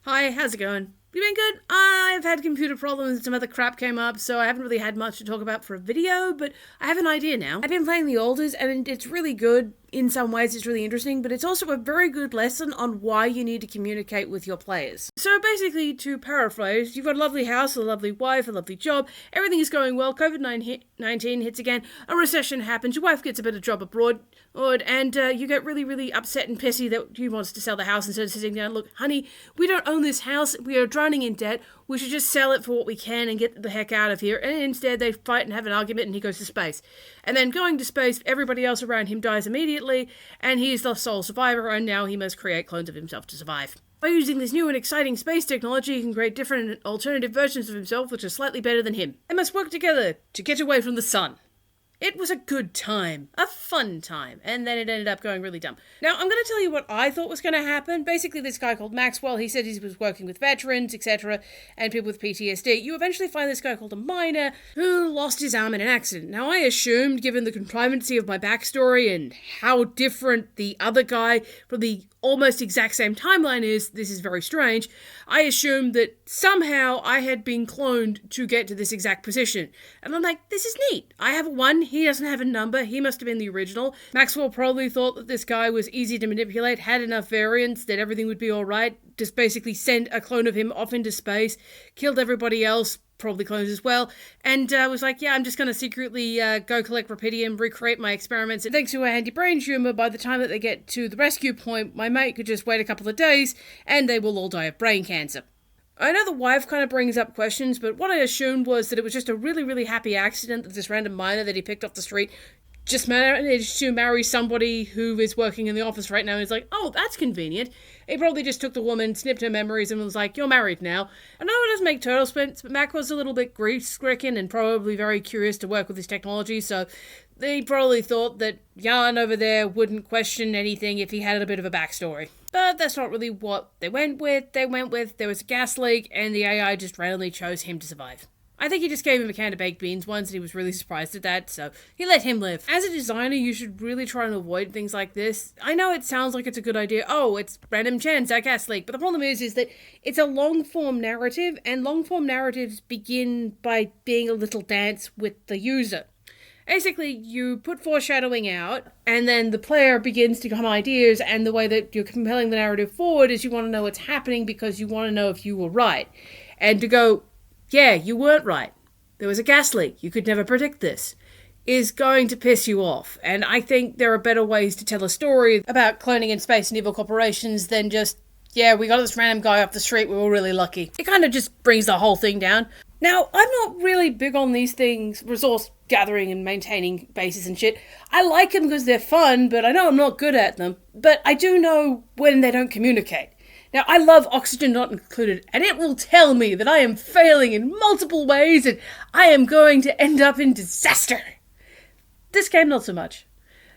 Hi, how's it going? You been good? I've had computer problems and some other crap came up, so I haven't really had much to talk about for a video, but I have an idea now. I've been playing the Alders, and it's really good. In some ways, it's really interesting, but it's also a very good lesson on why you need to communicate with your players. So basically, to paraphrase, you've got a lovely house, a lovely wife, a lovely job, everything is going well, COVID-19 hits again, a recession happens, your wife gets a better job abroad, and you get really, really upset and pissy that he wants to sell the house instead of sitting down, look, honey, we don't own this house, we are drowning in debt, we should just sell it for what we can and get the heck out of here. And instead they fight and have an argument and he goes to space. And then going to space, everybody else around him dies immediately and he is the sole survivor and now he must create clones of himself to survive. By using this new and exciting space technology, he can create different alternative versions of himself which are slightly better than him. They must work together to get away from the sun. It was a good time, a fun time, and then it ended up going really dumb. Now, I'm going to tell you what I thought was going to happen. Basically, this guy called Maxwell, he said he was working with veterans, etc., and people with PTSD. You eventually find this guy called a miner who lost his arm in an accident. Now, I assumed, given the contrivancy of my backstory and how different the other guy from the almost exact same timeline is, this is very strange, I assumed that somehow I had been cloned to get to this exact position. And I'm like, this is neat. I have a 1, he doesn't have a number, he must have been the original. Maxwell probably thought that this guy was easy to manipulate, had enough variants, that everything would be alright, just basically send a clone of him off into space, killed everybody else, probably clones as well, and was like, yeah, I'm just going to secretly go collect Rapidium, recreate my experiments, and thanks to a handy brain tumor, by the time that they get to the rescue point, my mate could just wait a couple of days, and they will all die of brain cancer. I know the wife kind of brings up questions, but what I assumed was that it was just a really, really happy accident that this random miner that he picked off the street just managed to marry somebody who is working in the office right now and is like, oh, that's convenient. He probably just took the woman, snipped her memories, and was like, you're married now. I know it doesn't make total sense, but Mac was a little bit grief-stricken and probably very curious to work with this technology, so they probably thought that Jan over there wouldn't question anything if he had a bit of a backstory. But that's not really what they went with. There was a gas leak, and the AI just randomly chose him to survive. I think he just gave him a can of baked beans once and he was really surprised at that, so he let him live. As a designer, you should really try and avoid things like this. I know it sounds like it's a good idea. Oh, it's random chance, that gas leak. But the problem is that it's a long-form narrative, and long-form narratives begin by being a little dance with the user. Basically, you put foreshadowing out, and then the player begins to come ideas, and the way that you're compelling the narrative forward is you want to know what's happening because you want to know if you were right. And to go, yeah, you weren't right. There was a gas leak. You could never predict this. Is going to piss you off. And I think there are better ways to tell a story about cloning in space and evil corporations than just, yeah, we got this random guy off the street, we were really lucky. It kind of just brings the whole thing down. Now, I'm not really big on these things, resource gathering and maintaining bases and shit. I like them because they're fun, but I know I'm not good at them. But I do know when they don't communicate. Now, I love Oxygen Not Included, and it will tell me that I am failing in multiple ways and I am going to end up in disaster. This game, not so much.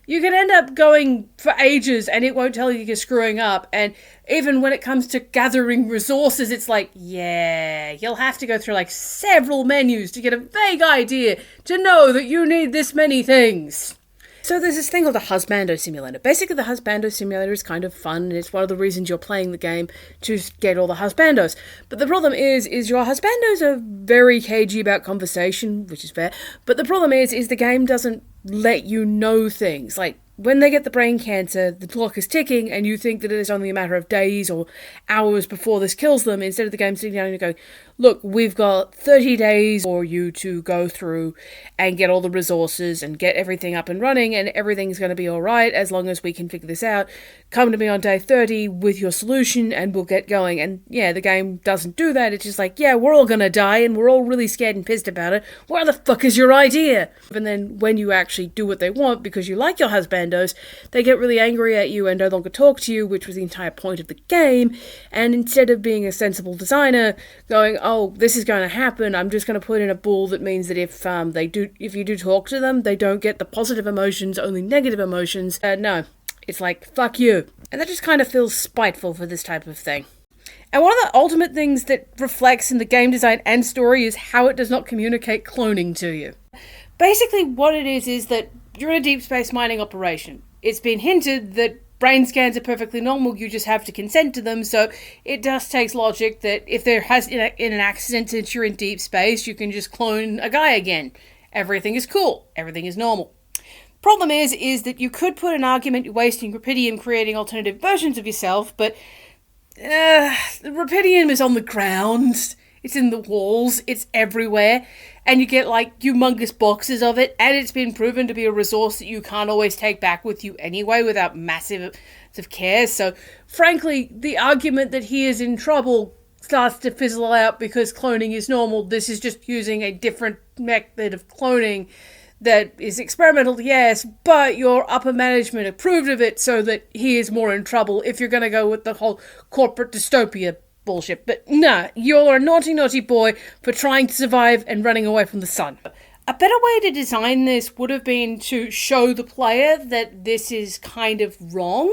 You can end up going for ages and it won't tell you you're screwing up, and even when it comes to gathering resources, it's like, yeah, you'll have to go through like several menus to get a vague idea to know that you need this many things. So there's this thing called the Husbando Simulator. Basically, the Husbando Simulator is kind of fun, and it's one of the reasons you're playing the game to get all the husbandos. But the problem is your husbandos are very cagey about conversation, which is fair. But the problem is the game doesn't let you know things. Like, when they get the brain cancer, the clock is ticking, and you think that it is only a matter of days or hours before this kills them, instead of the game sitting down and going, look, we've got 30 days for you to go through and get all the resources and get everything up and running, and everything's going to be alright as long as we can figure this out. Come to me on day 30 with your solution and we'll get going. And yeah, the game doesn't do that. It's just like, yeah, we're all going to die and we're all really scared and pissed about it. Where the fuck is your idea? And then when you actually do what they want because you like your husbandos, they get really angry at you and no longer talk to you, which was the entire point of the game. And instead of being a sensible designer, going, oh, this is going to happen, I'm just going to put in a bull that means that if you do talk to them, they don't get the positive emotions, only negative emotions. No, it's like, fuck you. And that just kind of feels spiteful for this type of thing. And one of the ultimate things that reflects in the game design and story is how it does not communicate cloning to you. Basically, what it is that you're in a deep space mining operation. It's been hinted that brain scans are perfectly normal, you just have to consent to them. So it just takes logic that if there has in an accident, since you're in deep space, you can just clone a guy again. Everything is cool. Everything is normal. Problem is that you could put an argument you're wasting rupidium creating alternative versions of yourself, but rupidium is on the ground. It's in the walls. It's everywhere. And you get like humongous boxes of it. And it's been proven to be a resource that you can't always take back with you anyway without massive amounts of care. So frankly, the argument that he is in trouble starts to fizzle out because cloning is normal. This is just using a different method of cloning that is experimental, yes, but your upper management approved of it so that he is more in trouble if you're going to go with the whole corporate dystopia bullshit. But nah, you're a naughty, naughty boy for trying to survive and running away from the sun. A better way to design this would have been to show the player that this is kind of wrong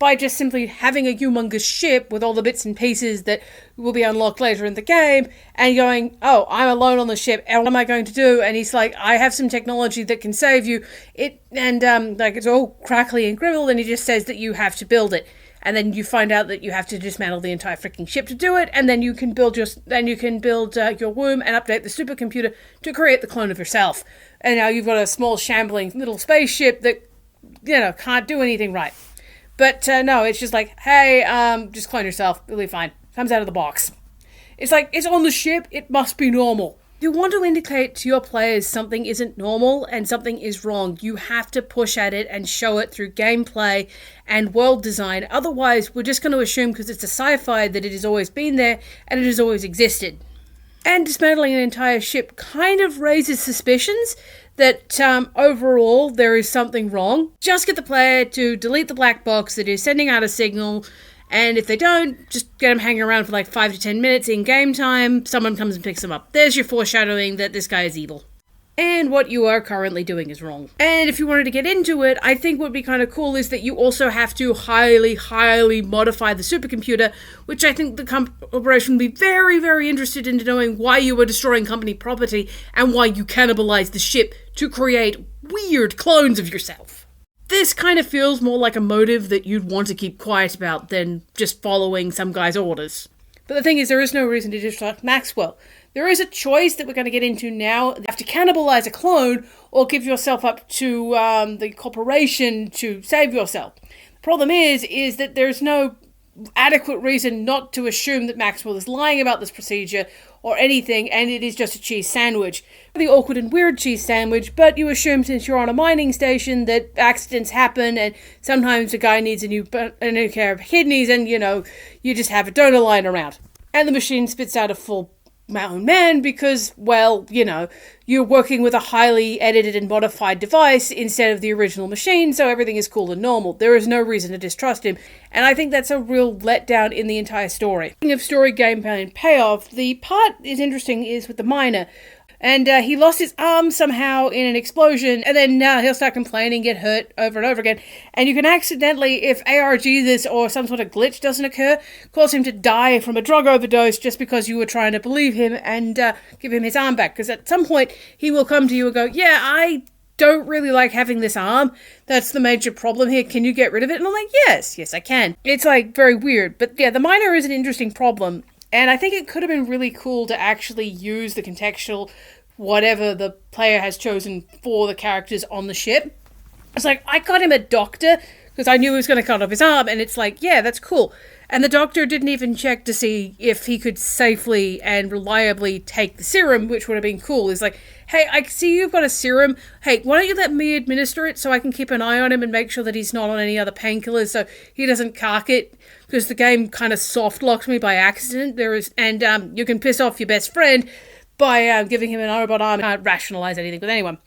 by just simply having a humongous ship with all the bits and pieces that will be unlocked later in the game and going, oh, I'm alone on the ship, and what am I going to do? And he's like, I have some technology that can save you. It's all crackly and griddled, and he just says that you have to build it. And then you find out that you have to dismantle the entire freaking ship to do it, and then you can build your womb and update the supercomputer to create the clone of yourself. And now you've got a small shambling little spaceship that, can't do anything right. But no, it's just like, hey, just clone yourself. It'll be fine. Comes out of the box. It's like, it's on the ship. It must be normal. You want to indicate to your players something isn't normal and something is wrong. You have to push at it and show it through gameplay and world design. Otherwise, we're just going to assume because it's a sci-fi that it has always been there and it has always existed. And dismantling an entire ship kind of raises suspicions that overall there is something wrong. Just get the player to delete the black box that is sending out a signal, and if they don't, just get them hanging around for like 5 to 10 minutes in game time. Someone comes and picks them up. There's your foreshadowing that this guy is evil. And what you are currently doing is wrong. And if you wanted to get into it, I think what would be kind of cool is that you also have to highly, highly modify the supercomputer, which I think the corporation would be very, very interested in knowing why you were destroying company property and why you cannibalized the ship to create weird clones of yourself. This kind of feels more like a motive that you'd want to keep quiet about than just following some guy's orders. But the thing is, there is no reason to distract Maxwell. There is a choice that we're going to get into now. You have to cannibalize a clone or give yourself up to the corporation to save yourself. The problem is that there's no adequate reason not to assume that Maxwell is lying about this procedure or anything, and it is just a cheese sandwich. The awkward and weird cheese sandwich, but you assume since you're on a mining station that accidents happen and sometimes a guy needs a new pair of kidneys and, you just have a donor lying around. And the machine spits out a full mountain man because, you're working with a highly edited and modified device instead of the original machine, so everything is cool and normal. There is no reason to distrust him, and I think that's a real letdown in the entire story. Speaking of story, gameplay, and payoff, the part is interesting is with the miner. And he lost his arm somehow in an explosion, and then he'll start complaining, get hurt over and over again. And you can accidentally, if ARG this or some sort of glitch doesn't occur, cause him to die from a drug overdose just because you were trying to believe him and give him his arm back. Because at some point, he will come to you and go, yeah, I don't really like having this arm. That's the major problem here. Can you get rid of it? And I'm like, yes, I can. It's very weird. But yeah, the miner is an interesting problem. And I think it could have been really cool to actually use the contextual whatever the player has chosen for the characters on the ship. It's like, I got him a doctor because I knew he was going to cut off his arm, and it's like, yeah, that's cool. And the doctor didn't even check to see if he could safely and reliably take the serum, which would have been cool. He's like, hey, I see you've got a serum. Hey, why don't you let me administer it so I can keep an eye on him and make sure that he's not on any other painkillers so he doesn't cark it? Because the game kind of soft-locked me by accident. You can piss off your best friend by giving him an robot arm. Can't rationalize anything with anyone.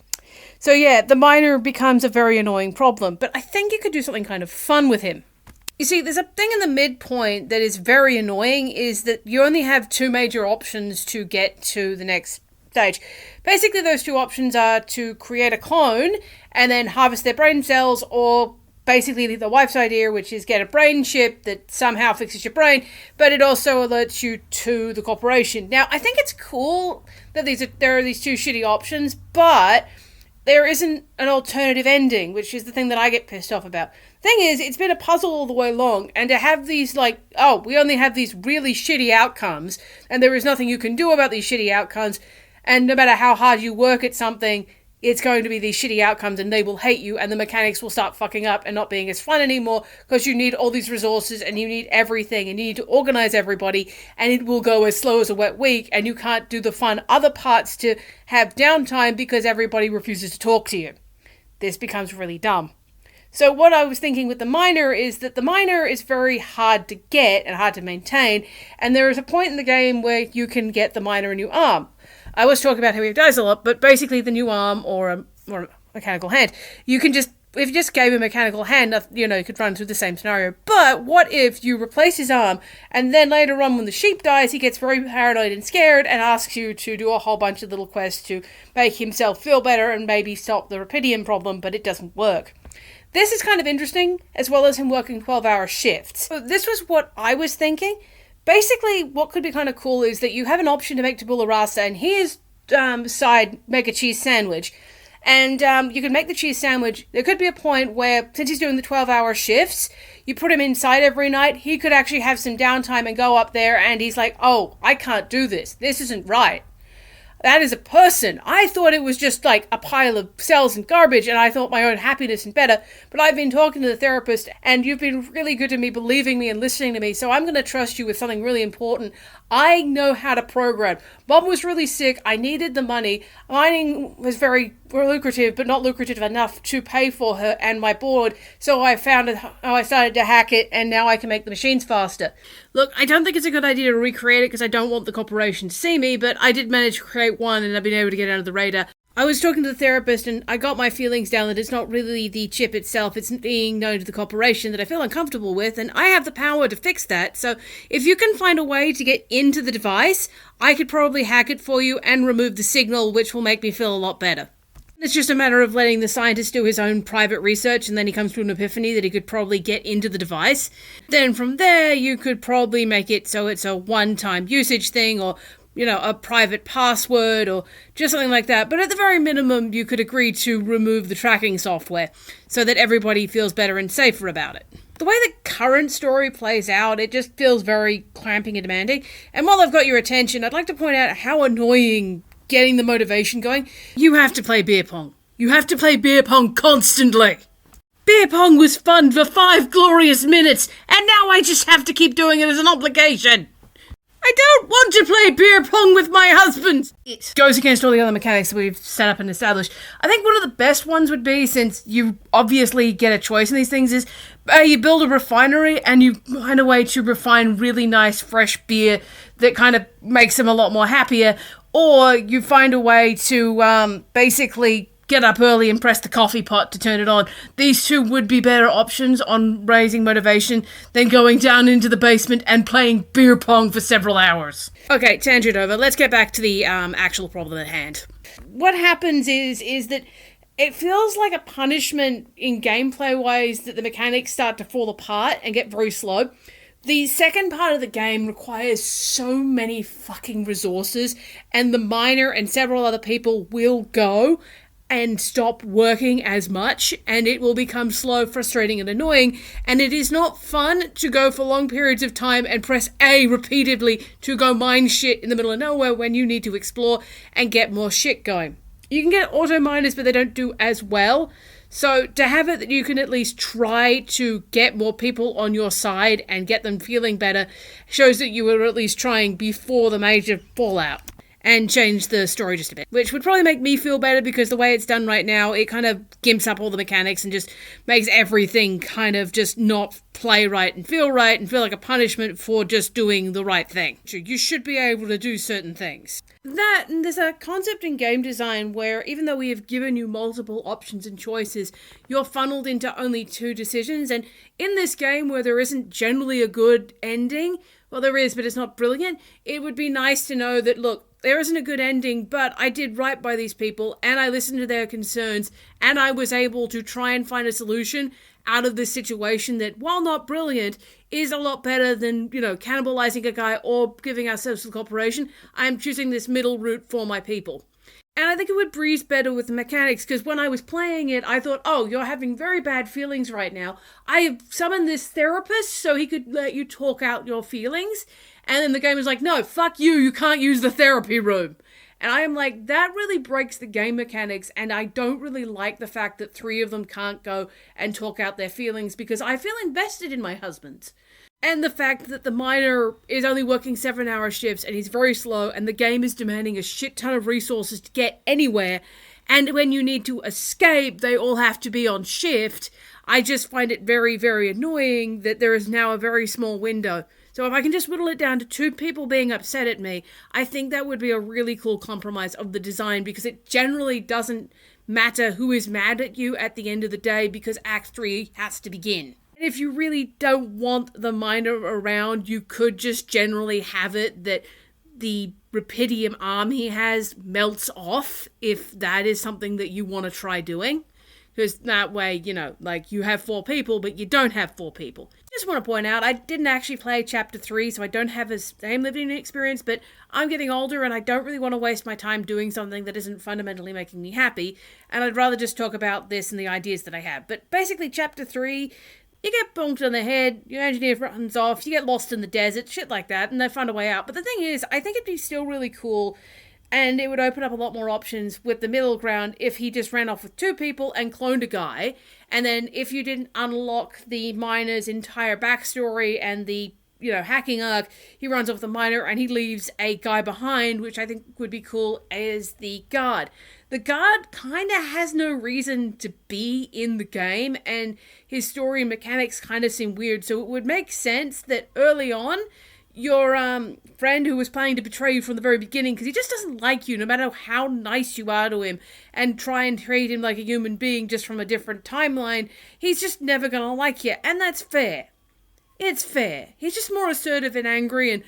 So yeah, the miner becomes a very annoying problem, but I think you could do something kind of fun with him. You see, there's a thing in the midpoint that is very annoying, is that you only have 2 major options to get to the next stage. Basically, those 2 options are to create a clone and then harvest their brain cells, or basically the wife's idea, which is get a brain chip that somehow fixes your brain, but it also alerts you to the corporation. Now, I think it's cool that there are these 2 shitty options, but there isn't an alternative ending, which is the thing that I get pissed off about. Thing is, it's been a puzzle all the way along, and to have these, like, oh, we only have these really shitty outcomes, and there is nothing you can do about these shitty outcomes, and no matter how hard you work at something, it's going to be these shitty outcomes, and they will hate you, and the mechanics will start fucking up and not being as fun anymore, because you need all these resources, and you need everything, and you need to organize everybody, and it will go as slow as a wet week, and you can't do the fun other parts to have downtime because everybody refuses to talk to you. This becomes really dumb. So what I was thinking with the miner is that the miner is very hard to get and hard to maintain, and there is a point in the game where you can get the miner a new arm. I was talking about how he dies a lot, but basically the new arm or a mechanical hand, you can just, if you just gave him a mechanical hand, you know, you could run through the same scenario. But what if you replace his arm, and then later on when the sheep dies, he gets very paranoid and scared and asks you to do a whole bunch of little quests to make himself feel better and maybe stop the Rapidium problem, but it doesn't work. This is kind of interesting, as well as him working 12-hour shifts. So this was what I was thinking. Basically, what could be kind of cool is that you have an option to make tabula rasa, and here's side make a cheese sandwich. And you can make the cheese sandwich. There could be a point where, since he's doing the 12-hour shifts, you put him inside every night, he could actually have some downtime and go up there, and he's like, oh, I can't do this. This isn't right. That is a person. I thought it was just like a pile of cells and garbage, and I thought my own happiness and better. But I've been talking to the therapist, and you've been really good to me, believing me and listening to me. So I'm going to trust you with something really important. I know how to program. Mom was really sick. I needed the money. Mining was very lucrative, but not lucrative enough to pay for her and my board. So I found how I started to hack it, and now I can make the machines faster. Look, I don't think it's a good idea to recreate it because I don't want the corporation to see me, but I did manage to create one, and I've been able to get out of the radar. I was talking to the therapist, and I got my feelings down that it's not really the chip itself, it's being known to the corporation that I feel uncomfortable with, and I have the power to fix that. So if you can find a way to get into the device, I could probably hack it for you and remove the signal, which will make me feel a lot better. It's just a matter of letting the scientist do his own private research, and then he comes to an epiphany that he could probably get into the device. Then from there, you could probably make it so it's a one-time usage thing, or, you know, a private password, or just something like that. But at the very minimum, you could agree to remove the tracking software so that everybody feels better and safer about it. The way the current story plays out, it just feels very clamping and demanding. And while I've got your attention, I'd like to point out how annoying getting the motivation going. You have to play beer pong. You have to play beer pong constantly. Beer pong was fun for 5 glorious minutes, and now I just have to keep doing it as an obligation. I don't want to play beer pong with my husband. It goes against all the other mechanics that we've set up and established. I think one of the best ones would be, since you obviously get a choice in these things, is you build a refinery and you find a way to refine really nice fresh beer that kind of makes them a lot more happier. Or you find a way to basically get up early and press the coffee pot to turn it on. These two would be better options on raising motivation than going down into the basement and playing beer pong for several hours. Okay, tangent over. Let's get back to the actual problem at hand. What happens is that it feels like a punishment in gameplay-wise that the mechanics start to fall apart and get very slow. The second part of the game requires so many fucking resources, and the miner and several other people will go and stop working as much, and it will become slow, frustrating, and annoying, and it is not fun to go for long periods of time and press A repeatedly to go mine shit in the middle of nowhere when you need to explore and get more shit going. You can get auto miners, but they don't do as well. So to have it that you can at least try to get more people on your side and get them feeling better shows that you were at least trying before the major fallout, and change the story just a bit, which would probably make me feel better, because the way it's done right now, it kind of gimps up all the mechanics and just makes everything kind of just not play right and feel like a punishment for just doing the right thing. You should be able to do certain things. That, and there's a concept in game design where even though we have given you multiple options and choices, you're funneled into only 2 decisions, and in this game where there isn't generally a good ending, well, there is, but it's not brilliant, it would be nice to know that, look, there isn't a good ending, but I did right by these people, and I listened to their concerns, and I was able to try and find a solution out of this situation that, while not brilliant, is a lot better than, you know, cannibalizing a guy or giving ourselves to the corporation. I'm choosing this middle route for my people. And I think it would breeze better with the mechanics, because when I was playing it, I thought, oh, you're having very bad feelings right now. I have summoned this therapist so he could let you talk out your feelings. And then the game is like, no, fuck you, you can't use the therapy room. And I am like, that really breaks the game mechanics, and I don't really like the fact that 3 of them can't go and talk out their feelings, because I feel invested in my husband. And the fact that the miner is only working 7-hour shifts and he's very slow, and the game is demanding a shit ton of resources to get anywhere, and when you need to escape, they all have to be on shift. I just find it very, very annoying that there is now a very small window. So if I can just whittle it down to 2 people being upset at me, I think that would be a really cool compromise of the design, because it generally doesn't matter who is mad at you at the end of the day, because Act 3 has to begin. If you really don't want the miner around, you could just generally have it that the Rapidium arm he has melts off, if that is something that you want to try doing. Because that way, you know, like, you have 4 people, but you don't have 4 people. Just want to point out, I didn't actually play Chapter 3, so I don't have the same living experience, but I'm getting older and I don't really want to waste my time doing something that isn't fundamentally making me happy, and I'd rather just talk about this and the ideas that I have. But basically, Chapter 3... you get bonked on the head, your engineer runs off, you get lost in the desert, shit like that, and they find a way out. But the thing is, I think it'd be still really cool, and it would open up a lot more options with the middle ground if he just ran off with 2 people and cloned a guy. And then if you didn't unlock the miner's entire backstory and the, you know, hacking arc, he runs off the miner and he leaves a guy behind, which I think would be cool as the guard. The guard kind of has no reason to be in the game, and his story and mechanics kind of seem weird, so it would make sense that early on, your friend who was planning to betray you from the very beginning, because he just doesn't like you no matter how nice you are to him, and try and treat him like a human being just from a different timeline, he's just never gonna like you, and that's fair. It's fair. He's just more assertive and angry and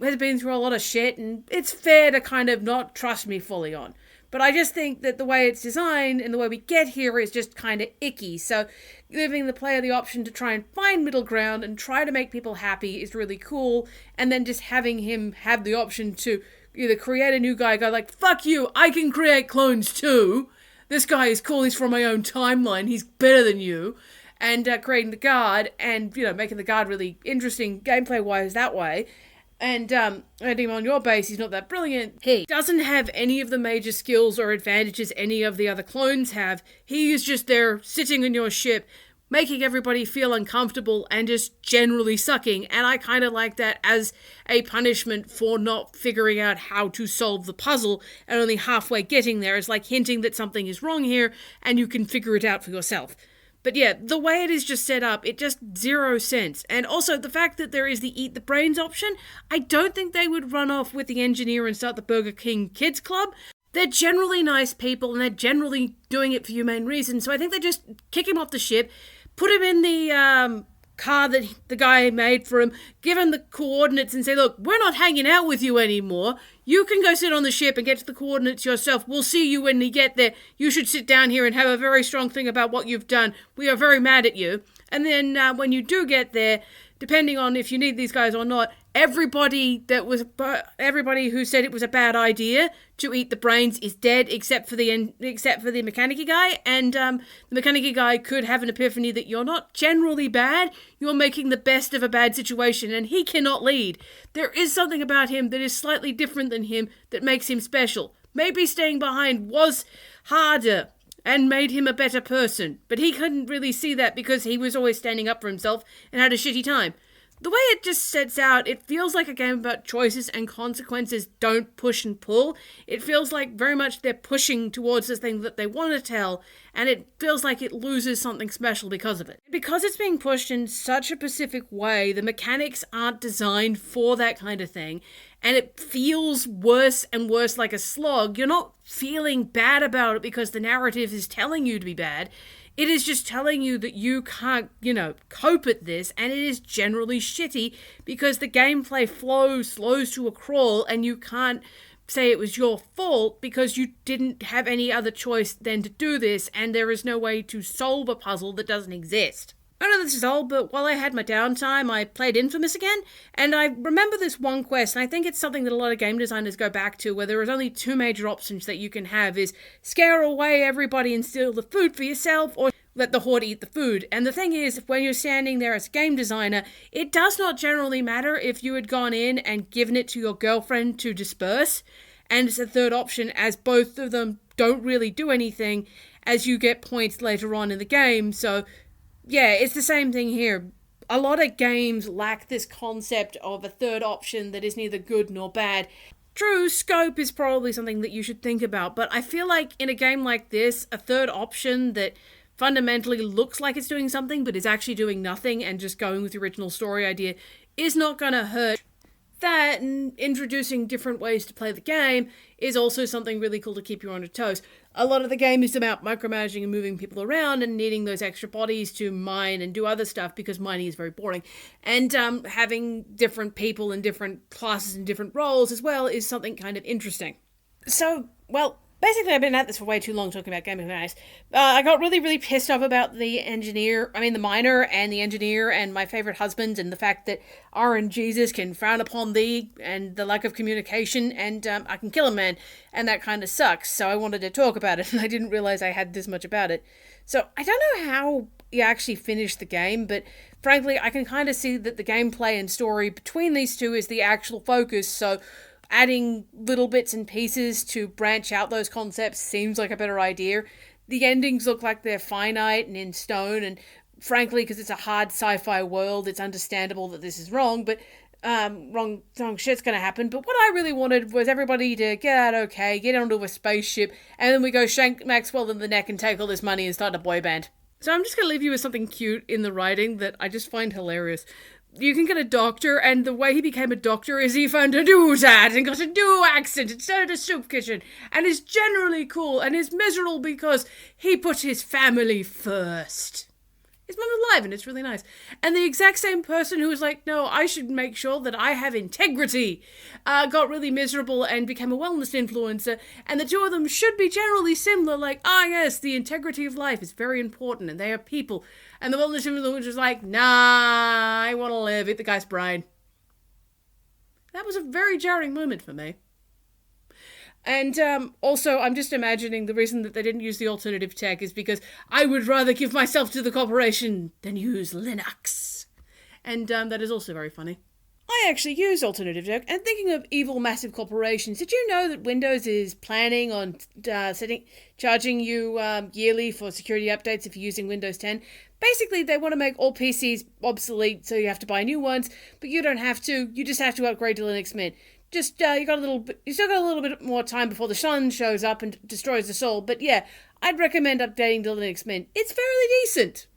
has been through a lot of shit, and it's fair to kind of not trust me fully on. But I just think that the way it's designed and the way we get here is just kind of icky. So giving the player the option to try and find middle ground and try to make people happy is really cool. And then just having him have the option to either create a new guy, go like, fuck you, I can create clones too. This guy is cool, he's from my own timeline, he's better than you. And creating the guard and, you know, making the guard really interesting gameplay-wise that way. And adding him on your base, he's not that brilliant. He doesn't have any of the major skills or advantages any of the other clones have. He is just there, sitting on your ship, making everybody feel uncomfortable and just generally sucking. And I kind of like that as a punishment for not figuring out how to solve the puzzle and only halfway getting there. It's like hinting that something is wrong here and you can figure it out for yourself. But yeah, the way it is just set up, it just 0 sense. And also, the fact that there is the Eat the Brains option, I don't think they would run off with the engineer and start the Burger King Kids Club. They're generally nice people, and they're generally doing it for humane reasons, so I think they just kick him off the ship, put him in the car that the guy made for him, give him the coordinates and say, look, we're not hanging out with you anymore. You can go sit on the ship and get to the coordinates yourself. We'll see you when you get there. You should sit down here and have a very strong thing about what you've done. We are very mad at you. And then when you do get there, depending on if you need these guys or not, everybody who said it was a bad idea to eat the brains is dead, except for the mechanic guy. And the mechanic guy could have an epiphany that you're not generally bad. You're making the best of a bad situation, and he cannot lead. There is something about him that is slightly different than him that makes him special. Maybe staying behind was harder and made him a better person, but he couldn't really see that because he was always standing up for himself and had a shitty time. The way it just sets out, it feels like a game about choices and consequences don't push and pull. It feels like very much they're pushing towards the thing that they want to tell, and it feels like it loses something special because of it. Because it's being pushed in such a specific way, the mechanics aren't designed for that kind of thing, and it feels worse and worse like a slog. You're not feeling bad about it because the narrative is telling you to be bad. It is just telling you that you can't, cope at this, and it is generally shitty because the gameplay flow slows to a crawl, and you can't say it was your fault because you didn't have any other choice than to do this, and there is no way to solve a puzzle that doesn't exist. I know this is old, but while I had my downtime, I played Infamous again, and I remember this one quest, and I think it's something that a lot of game designers go back to, where there is only two major options that you can have, is scare away everybody and steal the food for yourself, or let the horde eat the food. And the thing is, when you're standing there as a game designer, it does not generally matter if you had gone in and given it to your girlfriend to disperse, and it's a third option, as both of them don't really do anything, as you get points later on in the game, so yeah, it's the same thing here. A lot of games lack this concept of a third option that is neither good nor bad. True, scope is probably something that you should think about, but I feel like in a game like this, a third option that fundamentally looks like it's doing something but is actually doing nothing and just going with the original story idea is not going to hurt. That and introducing different ways to play the game is also something really cool to keep you on your toes. A lot of the game is about micromanaging and moving people around and needing those extra bodies to mine and do other stuff because mining is very boring. And having different people and different classes and different roles as well is something kind of interesting. So, well, basically I've been at this for way too long talking about game mechanics. I got really, really pissed off about the miner and the engineer and my favorite husband and the fact that RNGesus can frown upon thee and the lack of communication and I can kill a man and that kind of sucks. So I wanted to talk about it and I didn't realize I had this much about it. So I don't know how you actually finish the game, but frankly I can kind of see that the gameplay and story between these two is the actual focus, so adding little bits and pieces to branch out those concepts seems like a better idea. The endings look like they're finite and in stone, and frankly, because it's a hard sci-fi world, it's understandable that this is wrong, but wrong shit's gonna happen. But what I really wanted was everybody to get out okay, get onto a spaceship, and then we go shank Maxwell in the neck and take all this money and start a boy band. So I'm just gonna leave you with something cute in the writing that I just find hilarious. You can get a doctor, and the way he became a doctor is he found a new dad and got a new accent instead of a soup kitchen, and is generally cool and is miserable because he put his family first. His mum's alive, and it's really nice. And the exact same person who was like, no, I should make sure that I have integrity, got really miserable and became a wellness influencer. And the two of them should be generally similar, like, yes, the integrity of life is very important, and they are people. And the wellness influencer was like, nah, I want to live, eat the guy's brain. That was a very jarring moment for me. And also, I'm just imagining the reason that they didn't use the alternative tech is because I would rather give myself to the corporation than use Linux. And that is also very funny. I actually use alternative tech, and thinking of evil massive corporations, did you know that Windows is planning on charging you yearly for security updates if you're using Windows 10? Basically, they want to make all PCs obsolete, so you have to buy new ones, but you don't have to. You just have to upgrade to Linux Mint. You still got a little bit more time before the sun shows up and destroys the soul. But yeah, I'd recommend updating to Linux Mint. It's fairly decent.